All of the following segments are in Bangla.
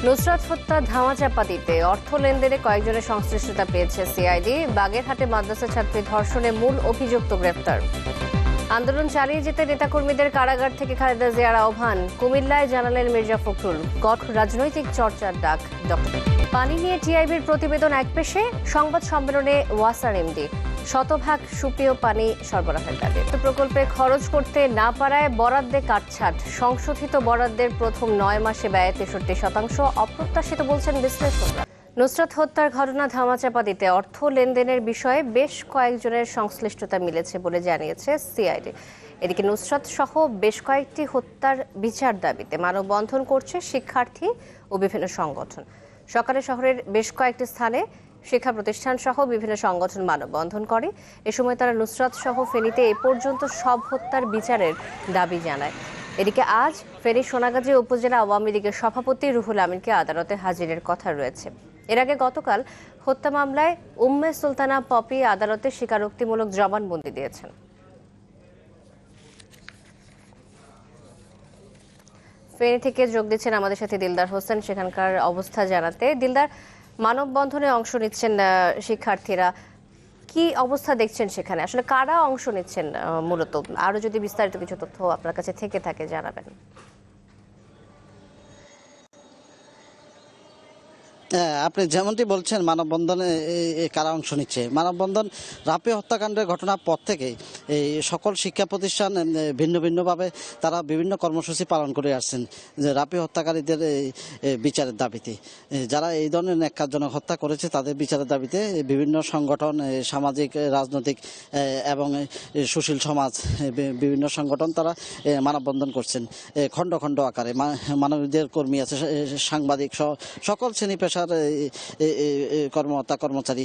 নুসরাত হত্যা ধামাচাপা দিতে অর্থ লেনদেনে কয়েকজনের সংশ্লিষ্টতা পেয়েছে সিআইডি। বাগেরহাটে মাদ্রাসা ছাত্রী ধর্ষণে মূল অভিযুক্ত গ্রেফতার। আন্দোলন চালিয়ে যেতে নেতাকর্মীদের কারাগার থেকে খালেদা জিয়ার আহ্বান। কুমিল্লায় জানালেন মির্জা ফখরুল, রাজনৈতিক চর্চার ডাক ডক্টর। পানি নিয়ে টিআইবির প্রতিবেদন একপেশে, সংবাদ সম্মেলনে ওয়াসার এমডি। শতভাগ সুপেয় পানি সরবরাহের দাবি। প্রকল্পে খরচ করতে না পারায় বরাদ্দে কাটছাঁট। সংশোধিত বরাদ্দের প্রথম 9 মাসে ব্যয় 63%, অপ্রত্যাশিত বলছেন বিশ্লেষকরা। নুসরাত হত্যার ঘটনা ধামাচাপা দিতে অর্থ লেনদেনের বিষয়ে বেশ কয়েকজনের সংশ্লিষ্টতা মিলেছে বলে জানিয়েছে সিআইডি। এদিকে নুসরাত সহ বেশ কয়েকটি হত্যার বিচার দাবিতে মানববন্ধন করছে শিক্ষার্থী ও বিভিন্ন সংগঠন। সকালে শহরের বেশ কয়েকটি স্থানে শিক্ষা প্রতিষ্ঠান সহ বিভিন্ন সংগঠন মানববন্ধন করে। এ সময় তারা নুসরাত সহ ফেনীতে এ পর্যন্ত সব হত্যার বিচারের দাবি জানায়। এদিকে আজ ফেনী সোনাগাজী উপজেলা আওয়ামী লীগের সভাপতি রুহুল আমিনকে আদালতে হাজিরের কথা রয়েছে। এর আগে গতকাল হত্যা মামলায় উম্মে সুলতানা পপি আদালতে স্বীকারোক্তিমূলক জবানবন্দি দিয়েছেন। ফেনী থেকে যোগ দিচ্ছেন আমাদের সাথে দিলদার হোসেন, সেখানকার অবস্থা জানাতে। দিলদার, মানববন্ধনে অংশ নিচ্ছেন শিক্ষার্থীরা, কি অবস্থা দেখছেন সেখানে? আসলে কারা অংশ নিচ্ছেন মূলত? আরো যদি বিস্তারিত কিছু তথ্য আপনার কাছে থেকে থাকে জানাবেন। আপনি যেমনটি বলছেন, মানববন্ধনে কারা অংশ নিচ্ছে। মানববন্ধন রাপি হত্যাকাণ্ডের ঘটনার পর থেকে এই সকল শিক্ষা প্রতিষ্ঠান ভিন্ন ভিন্নভাবে তারা বিভিন্ন কর্মসূচি পালন করে আসছেন, যে রাপি হত্যাকারীদের বিচারের দাবিতে। যারা এই ধরনের ন্যাক্কারজনক হত্যা করেছে তাদের বিচারের দাবিতে বিভিন্ন সংগঠন, সামাজিক, রাজনৈতিক এবং সুশীল সমাজ, বিভিন্ন সংগঠন তারা মানববন্ধন করছেন খণ্ড খণ্ড আকারে। মানবাধিকার কর্মী আছে, সাংবাদিক সহ সকল শ্রেণী পেশার কর্মকর্তা কর্মচারী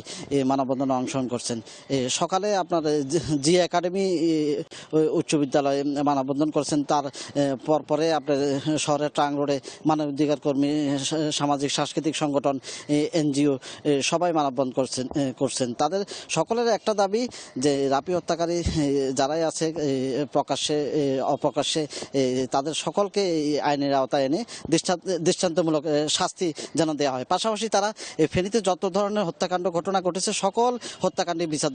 মানববন্ধনে অংশগ্রহণ করছেন। সকালে আপনার জি একাডেমি উচ্চ বিদ্যালয়ে মানববন্ধন করছেন। তার পরে আপনার শহরের ট্রাং রোডে মানবাধিকার কর্মী, সামাজিক সাংস্কৃতিক সংগঠন, এনজিও সবাই মানববন্ধন করছেন। তাদের সকলের একটা দাবি যে রাপি হত্যাকারী যারাই আছে প্রকাশ্যে অপ্রকাশ্যে তাদের সকলকে আইনের আওতায় এনে দৃষ্টান্তমূলক শাস্তি যেন দেওয়া হয়। পাশাপাশি তারা ফেনীতে যত ধরনের হত্যাকাণ্ড ঘটনা ঘটেছে সকল হত্যাকাণ্ডের বিচার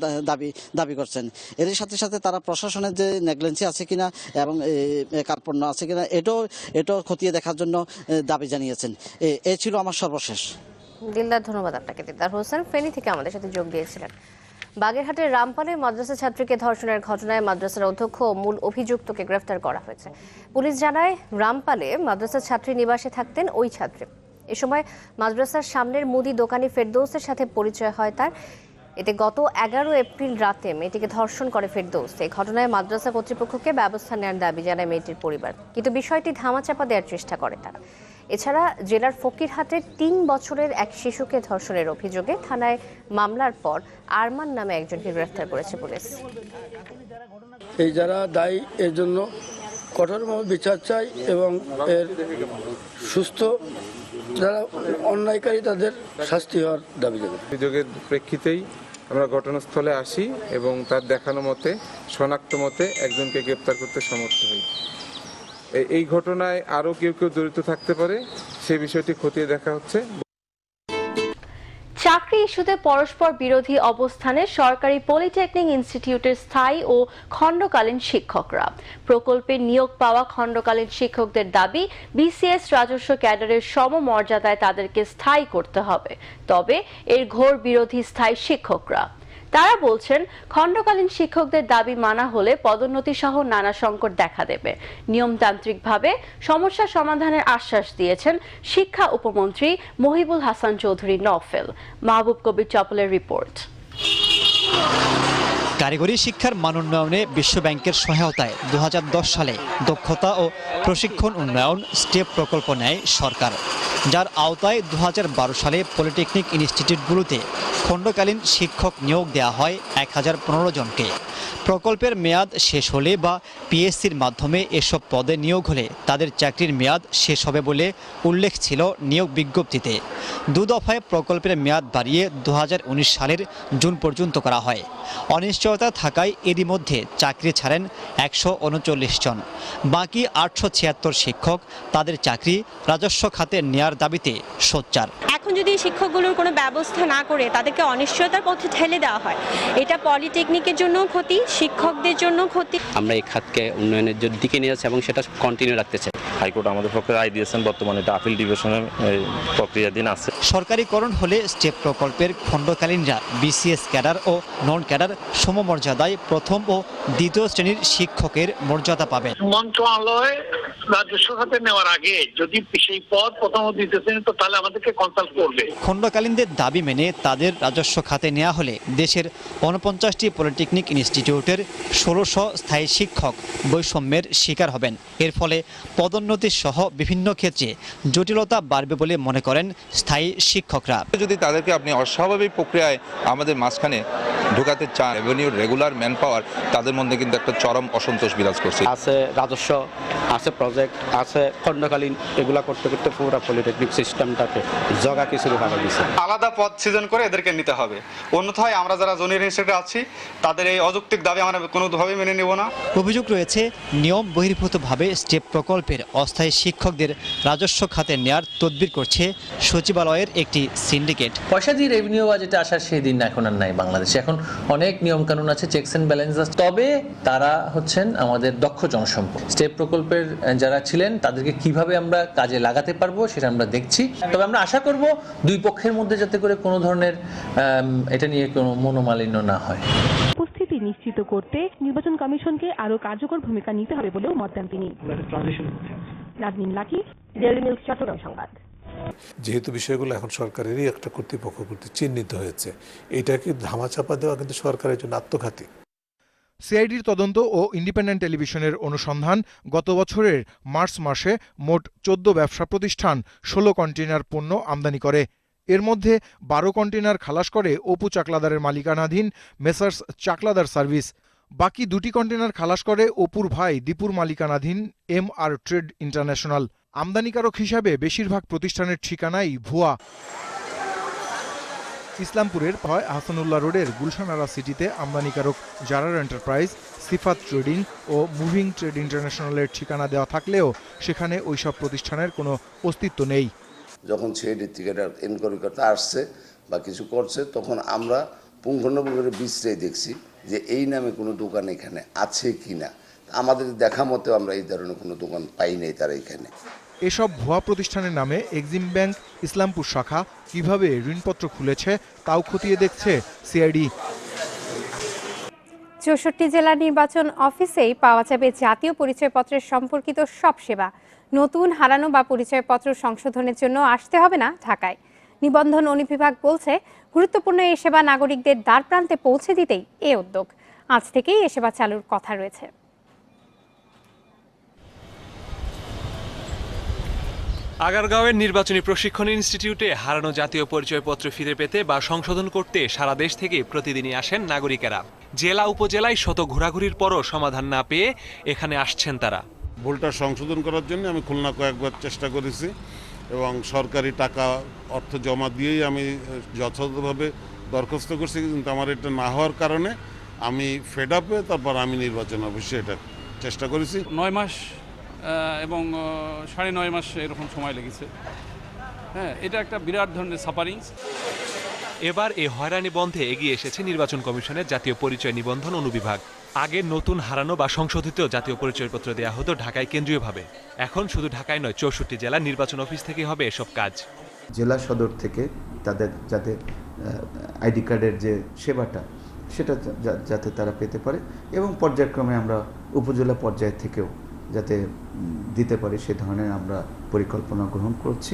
দাবি করছেন। এর সাথে সাথে তারা প্রশাসনের যে নেগলেন্সি আছে কিনা এবং কার্পণ্য আছে কিনা এটাও খতিয়ে দেখার জন্য দাবি জানিয়েছেন। এ ছিল আমার সর্বশেষ। দিলদার, ধন্যবাদ আপনাকে। দিলদার হোসেন ফেনী থেকে আমাদের সাথে যোগ দিয়েছিলেন। বাগেরহাটের রামপালে মাদ্রাসা ছাত্রীকে ধর্ষণের ঘটনায় মাদ্রাসার অধ্যক্ষ ও মূল অভিযুক্তকে গ্রেফতার করা হয়েছে। পুলিশ জানায়, রামপালে মাদ্রাসা ছাত্রী নিবাসে থাকতেন ওই ছাত্রী। এ সময় মাদ্রাসার সামনের মুদি দোকানি ফেরদৌসের সাথে পরিচয় হয় তার। এতে গত 11 এপ্রিল রাতে মেয়েটিকে ধর্ষণ করে ফেরদৌস। এই ঘটনায় মাদ্রাসা কর্তৃপক্ষকে ব্যবস্থা নেওয়ার দাবি জানায় মেয়েটির পরিবার, কিন্তু বিষয়টি ধামাচাপা দেওয়ার চেষ্টা করে তারা। এছাড়া জেলার ফকিরহাটে 3 বছরের এক শিশুকে ধর্ষণের অভিযোগে থানায় মামলার পর আরমান নামে একজনকে গ্রেফতার করেছে পুলিশ। এই যারা দায়ী এর জন্য কঠোরভাবে বিচার চাই এবং এর সুস্থ যারা অন্যায়কারী তাদের শাস্তি হওয়ার দাবি জানাই। অভিযোগের প্রেক্ষিতেই আমরা ঘটনাস্থলে আসি এবং তার দেখানো মতে, শনাক্ত মতে একজনকে গ্রেপ্তার করতে সমর্থ হই। এই ঘটনায় আরও কেউ জড়িত থাকতে পারে, সে বিষয়টি খতিয়ে দেখা হচ্ছে। চাকরি ইস্যুতে পরস্পর বিরোধী অবস্থানে সরকারি পলিটেকনিক ইনস্টিটিউটের স্থায়ী ও খণ্ডকালীন শিক্ষকরা। প্রকল্পে নিয়োগ পাওয়া খণ্ডকালীন শিক্ষকদের দাবি, বিসিএস রাজস্ব ক্যাডারের সমমর্যাদায় তাদেরকে স্থায়ী করতে হবে। তবে এর ঘোর বিরোধী স্থায়ী শিক্ষকরা। তারা বলছেন, খণ্ডকালীন শিক্ষকদের দাবি মানা হলে পদোন্নতি সহ নানা সংকট দেখা দেবে। নিয়মতান্ত্রিকভাবে সমস্যা সমাধানের আশ্বাস দিয়েছেন শিক্ষা উপমন্ত্রী মহিবুল হাসান চৌধুরী নওফেল। মাহবুব কবির চপলের রিপোর্ট। কারিগরি শিক্ষার মান উন্নয়নে বিশ্বব্যাংকের সহায়তায় 2010 সালে দক্ষতা ও প্রশিক্ষণ উন্নয়ন স্টেপ প্রকল্প নেয় সরকার, যার আওতায় 2012 সালে পলিটেকনিক ইনস্টিটিউটগুলোতে খণ্ডকালীন শিক্ষক নিয়োগ দেওয়া হয় 1015 জনকে। প্রকল্পের মেয়াদ শেষ হলে বা পিএসসির মাধ্যমে এসব পদে নিয়োগ হলে তাদের চাকরির মেয়াদ শেষ হবে বলে উল্লেখ ছিল নিয়োগ বিজ্ঞপ্তিতে। 2 দফায় প্রকল্পের মেয়াদ বাড়িয়ে 2019 সালের জুন পর্যন্ত করা হয়। অনিশ্চিত অনিশ্চয়তা থাকায় এরই মধ্যে চাকরি ছাড়েন 139 জন। বাকি 876 শিক্ষক তাদের চাকরি রাজস্ব খাতে নেয়ার দাবিতে সোচ্চার। এখন যদি শিক্ষকগুলোর কোনো ব্যবস্থা না করে তাদেরকে অনিশ্চয়তার পথে ঠেলে দেওয়া হয়, এটা পলিটেকনিকের জন্য ক্ষতি, শিক্ষকদের জন্য ক্ষতি। আমরা এই খাতকে উন্নয়নের দিকে নিয়ে যাচ্ছি এবং সেটা কন্টিনিউ রাখতে চাই। হাইকোর্ট আমাদের পক্ষে রায় দিয়েছেন, বর্তমানে এটা আপিল ডিভিশনের প্রক্রিয়াধীন আছে। সরকারিকরণ হলে স্টেপ প্রকল্পের খণ্ডকালীনরা বিসিএস ক্যাডার ও নন ক্যাডার সমমর্যাদায় প্রথম ও দ্বিতীয় শ্রেণীর শিক্ষকের মর্যাদা পাবে। মন্ত্রণালয় রাজস্ব খাতে নেওয়ার আগে যদি সেই পদ প্রথম ও দ্বিতীয় শ্রেণী, তো তাহলে আমাদেরকে কনসাল্ট করবে। খণ্ডকালীনদের দাবি মেনে তাদের রাজস্ব খাতে নেওয়া হলে দেশের 49টি পলিটেকনিক ইনস্টিটিউটের 1600 স্থায়ী শিক্ষক বৈষম্যের শিকার হবেন। এর ফলে পদোন্নতি সহ বিভিন্ন ক্ষেত্রে জটিলতা বাড়বে বলে মনে করেন স্থায়ী শিক্ষকরা। যদি তাদেরকে আপনি অস্বাভাবিক প্রক্রিয়ায় আমাদের মাঝখানে ঢোকাতে চান, রেভিনিউর রেগুলার ম্যান পাওয়ার, তাদের মধ্যে কিন্তু একটা চরম অসন্তোষ বিরাজ করছে। আছে রাজস্ব, আছে প্রজেক্ট, আছে খণ্ডকালীন, এগুলা করতে করতে পুরো পলিটেকনিক সিস্টেমটাকে জগা খিচুড়ি ভাঙা দিচ্ছে। আলাদা পদ সৃজন করে এদেরকে নিতে হবে, অন্যথায় আমরা যারা জুনিয়র ইনস্টিটিউটে আছি তাদের এই অযৌক্তিক দাবি আমরা কোনোভাবেই মেনে নেব না। অভিযোগ রয়েছে নিয়ম বহির্ভূতভাবে স্টেপ প্রকল্পের অস্থায়ী শিক্ষকদের রাজস্ব খাতে নেয়ার তদবির করছে সচিবালয়ের একটি সিন্ডিকেট। পয়সা দিয়ে রেভিনিউ বাজেটে আসার সেই দিন এখন আর নাই বাংলাদেশে। এখন অনেক নিয়মকানুন আছে, চেকস অ্যান্ড ব্যালেন্স আছে, তবে তারা হচ্ছেন আমাদের দক্ষ জনসম্পদ। স্টেপ প্রকল্পের যারা ছিলেন তাদেরকে কিভাবে আমরা কাজে লাগাতে পারবো সেটা আমরা দেখছি। তবে আমরা আশা করব দুই পক্ষের মধ্যে যাতে করে কোনো ধরনের এটা নিয়ে কোনো মনোমালিন্য না হয়। উপস্থিতি নিশ্চিত করতে নির্বাচন কমিশনকে আরো কার্যকর ভূমিকা নিতে হবে বলেও মত দেন তিনি। নাজনীন লাকি, ডেইলি নিউজ, চট্টগ্রাম সংবাদ। যেহেতু বিষয়গুলো এখন সরকারেরই একটা কর্তৃপক্ষ কর্তৃক চিহ্নিত হয়েছে, এটাকে ধামাচাপা দেওয়া কিন্তু সরকারের জন্য আত্মঘাতী। সিআইডির তদন্ত ও ইন্ডিপেন্ডেন্ট টেলিভিশনের অনুসন্ধান, গত বছরের মার্চ মাসে মোট 14 ব্যবসা প্রতিষ্ঠান 16 কন্টেইনার পণ্য আমদানি করে। এর মধ্যে 12 কন্টেইনার খালাস করে অপু চাকলাদারের মালিকানাধীন মেসার্স চাকলাদার সার্ভিস। বাকি 2টি কন্টেইনার খালাস করে অপুর ভাই দীপুর মালিকানাধীন MR ট্রেড ইন্টারন্যাশনাল। আমদানিকারক হিসাবে বেশিরভাগ প্রতিষ্ঠানের ঠিকানাই ভুয়া। ইসলামপুরের হাসানুল্লাহ রোডের গুলশানারা সিটিতে আমদানিকারক জারার এন্টারপ্রাইজ, সিফাত ট্রেডিং ও মুভিং ট্রেড ইন্টারন্যাশনালের ঠিকানা দেওয়া থাকলেও সেখানে ওইসব প্রতিষ্ঠানের কোনো অস্তিত্ব নেই। যখন সিআইডি থেকে এনকোয়ারি করতে আসছে বা কিছু করছে, তখন আমরা পুঙ্খানুপুঙ্খভাবে বিশ্লেষণ দেখছি যে এই নামে কোনো দোকান এখানে আছে কিনা। আমাদের দেখা মতে আমরা এই ধরনের কোনো দোকান পাই নাই তারা এখানে। এসব ভুয়া প্রতিষ্ঠানের নামে এক্সিম ব্যাংক ইসলামপুর শাখা কিভাবে ঋণপত্র খুলেছে তাও খতিয়ে দেখছে সিআইডি। 64 জেলা নির্বাচন অফিসেই পাওয়া যাবে জাতীয় পরিচয়পত্রের সম্পর্কিত সব সেবা। নতুন হারানো বা পরিচয়পত্র সংশোধনের জন্য আসতে হবে না ঢাকায়। নিবন্ধন বিভাগ বলছে, গুরুত্বপূর্ণ এই সেবা নাগরিকদের দ্বারপ্রান্তে পৌঁছে দিতেই এ উদ্যোগ। আজ থেকেই এ সেবা চালুর কথা রয়েছে। আগারগাঁওয়ের নির্বাচনী প্রশিক্ষণ ইনস্টিটিউটে হারানো জাতীয় পরিচয়পত্র ফিরে পেতে বা সংশোধন করতে সারা দেশ থেকে প্রতিদিনই আসেন নাগরিকেরা। জেলা উপজেলায় শত ঘোরাঘুরির পরও সমাধান না পেয়ে এখানে আসছেন তারা। ভুলটা সংশোধন করার জন্য আমি খুলনা কয়েকবার চেষ্টা করেছি এবং সরকারি টাকা অর্থ জমা দিয়েই আমি যথাযথভাবে দরখাস্ত করছি, কিন্তু আমার এটা না হওয়ার কারণে আমি ফেড আপে তারপর আমি নির্বাচন অফিসে এটা চেষ্টা করেছি। 9 মাস এবং 9.5 মাস এরকম সময় লেগেছে। হ্যাঁ, এটা একটা বিরাট ধরনের সাফারিং। এবার এই হয়রানি বন্ধে এগিয়ে এসেছে নির্বাচন কমিশনের জাতীয় পরিচয় নিবন্ধন অনুবিভাগ। আগে নতুন হারানো বা সংশোধিত জাতীয় পরিচয়পত্র দেওয়া হতো ঢাকায় কেন্দ্রীয়ভাবে। এখন শুধু ঢাকায় নয়, 64 জেলা নির্বাচন অফিস থেকে হবে এসব কাজ। জেলা সদর থেকে তাদের যাতে আইডি কার্ডের যে সেবাটা সেটা যাতে তারা পেতে পারে এবং পর্যায়ক্রমে আমরা উপজেলা পর্যায় থেকেও যাতে দিতে পারে সে ধরনের আমরা পরিকল্পনা গ্রহণ করছি।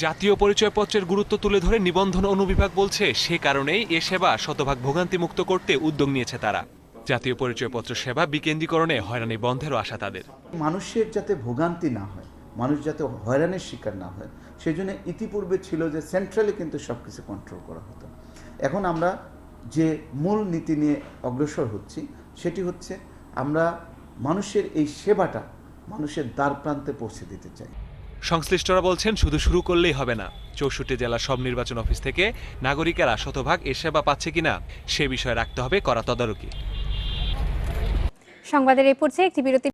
জাতীয় পরিচয়পত্রের গুরুত্ব তুলে ধরে নিবন্ধন অনুবিভাগ বলছে, সে কারণেই এ সেবা শতভাগ ভোগান্তিমুক্ত করতে উদ্যোগ নিয়েছে তারা। জাতীয় পরিচয়পত্র সেবা বিকেন্দ্রীকরণে হয়রানি বন্ধেরও আশা তাদের। মানুষের যাতে ভোগান্তি না হয়, মানুষ যাতে হয়রানির শিকার না হয়, সেই জন্য ইতিপূর্বে ছিল যে সেন্ট্রালি কিন্তু সব কিছু কন্ট্রোল করা হতো। এখন আমরা যে মূল নীতি নিয়ে অগ্রসর হচ্ছি সেটি হচ্ছে আমরা মানুষের এই সেবাটা মানুষের দ্বার প্রান্তে পৌঁছে দিতে চাই। সংশ্লিষ্টরা বলছেন শুধু শুরু করলেই হবে না, 64 জেলার সব নির্বাচন অফিস থেকে নাগরিকেরা শতভাগ এ সেবা পাচ্ছে কিনা সে বিষয়ে রাখতে হবে কড়া তদারকি। সংবাদের এই পর্যায়ে একটি বিরতি।